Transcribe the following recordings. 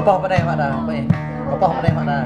apa pada yang ada apa ya apa pada yang ada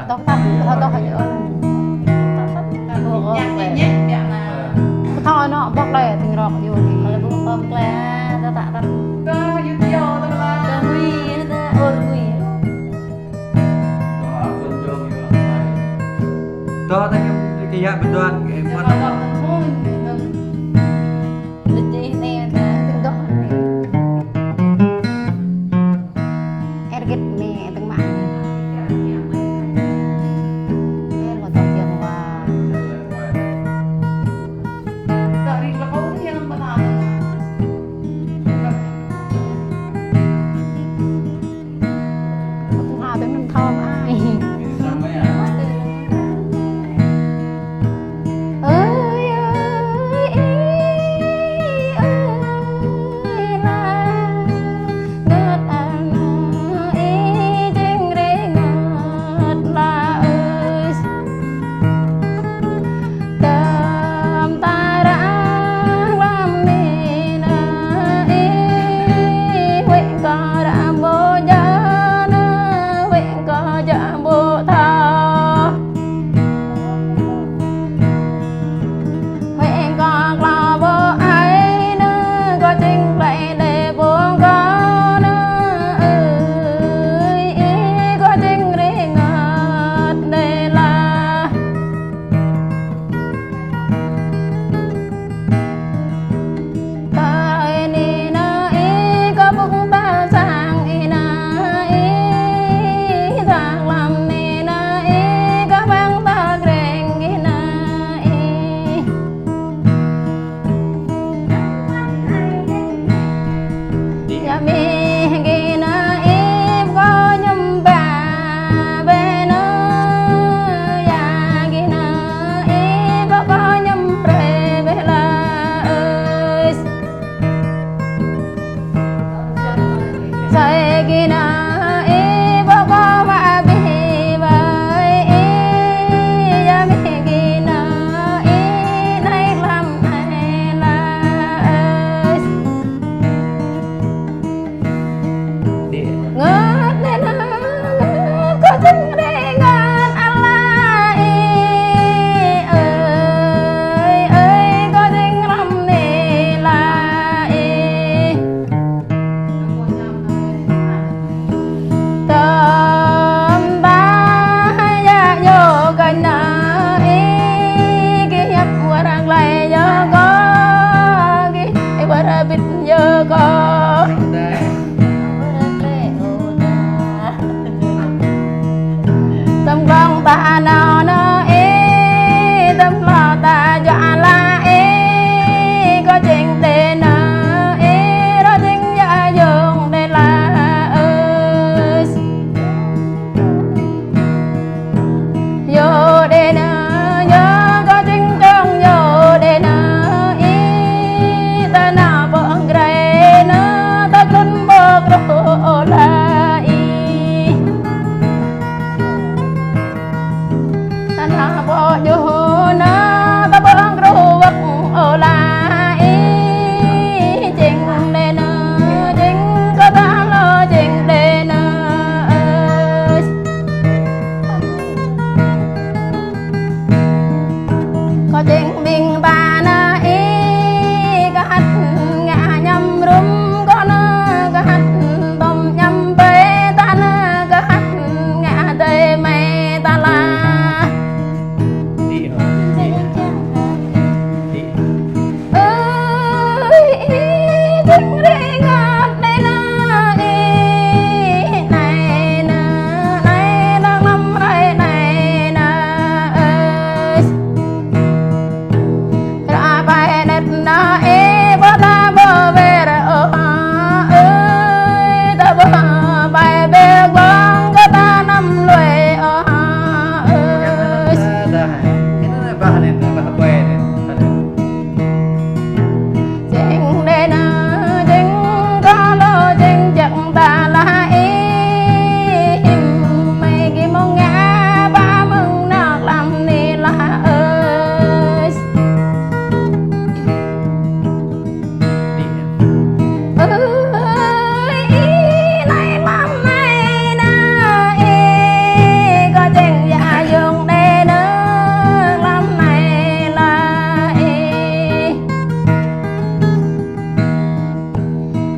tóc tóc tóc hình thôi nó bóc đây thì rọ vô thì là bông bông là ta tạ ta có giúp vô ta là nguy ta ôi nguy đó thấy cái dạng bình đoàn em quan ta nào nó tâm lo ta dọa la có chuyện tiền đó chính gia dùng đây là vô đây nè nhớ có chính trong vô đây nè ta nào bọn gầy nè ta cân bơ đồ là ta nào bỏ vô nè ta bọn đồ vật là chính đây nè chính có ta lo chính đây nè có chuyện mình bà na có hát ngã nhầm rung có nó có hát bông nhầm bê ta nó có hát ngã tê mê ta la Đi hả? Đi. ơi chính đi ngọt đây na này na này đang năm đây này na ơi ra bài nét na bơ ta bơ về rồi ơi ta bơ bài về quang có ta năm lười ơi Cái đó là bà này, bà què này. chính đây nè chính có lô chính chẳng ta là mày kia mong ngã ba mừng nạc làm ni là ơi Đi. này làm này nè có chính dạ dùng đây nữa làm này là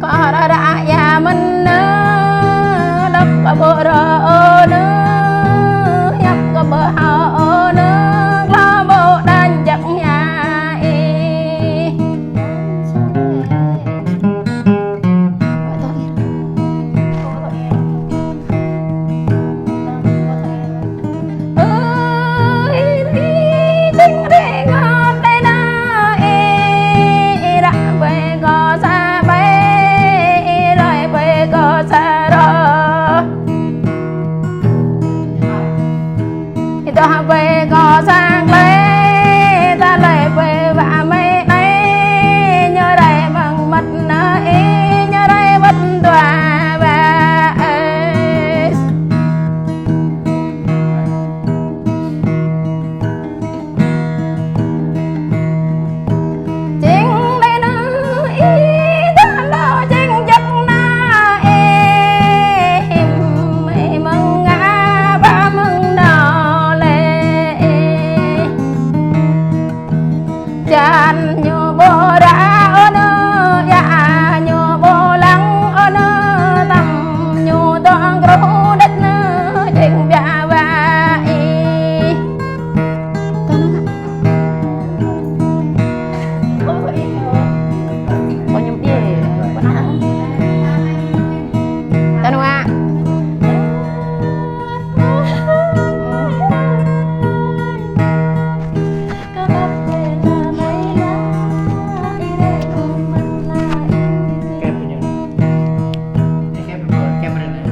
có đã dạ mình nữa đập có bờ rơ nữa nhấp có bờ hào nữa lo bộ đàn chặt nhà ơi chính đi ngon đây nè đã về có xa bay lại về có xa đó ta về có sang lấy ta lại về và mấy ấy nhớ đây bằng mặt nơi nhớ đây bất tòa và chính đây nơi ta lo chính chất na mày mừng ngã ba mừng đỏ lệ chan nyo bồ đã ơn ya nyo bồ lăng ơn tâm nyo toàn gấu đất chính bia và có nhung đi có nắng ta đúng à Kẹp nhá. Cái kẹp camera này.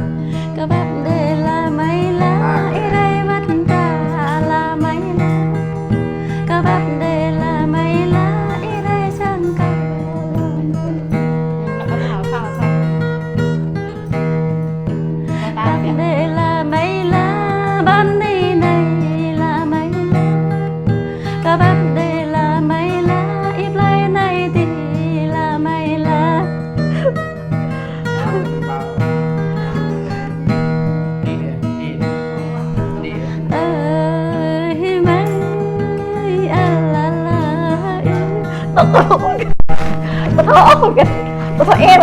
các bạn đây là mấy lá ở đây mắt ta là mấy lá các bạn đây là mấy lá ở đây chẳng bạn đây là mấy lá ban đi này là mấy lá các bạn đây là mấy lá ít lấy này thì là mấy lá Đi nè, đi. Đi. ơi mấy la la tôi thôi em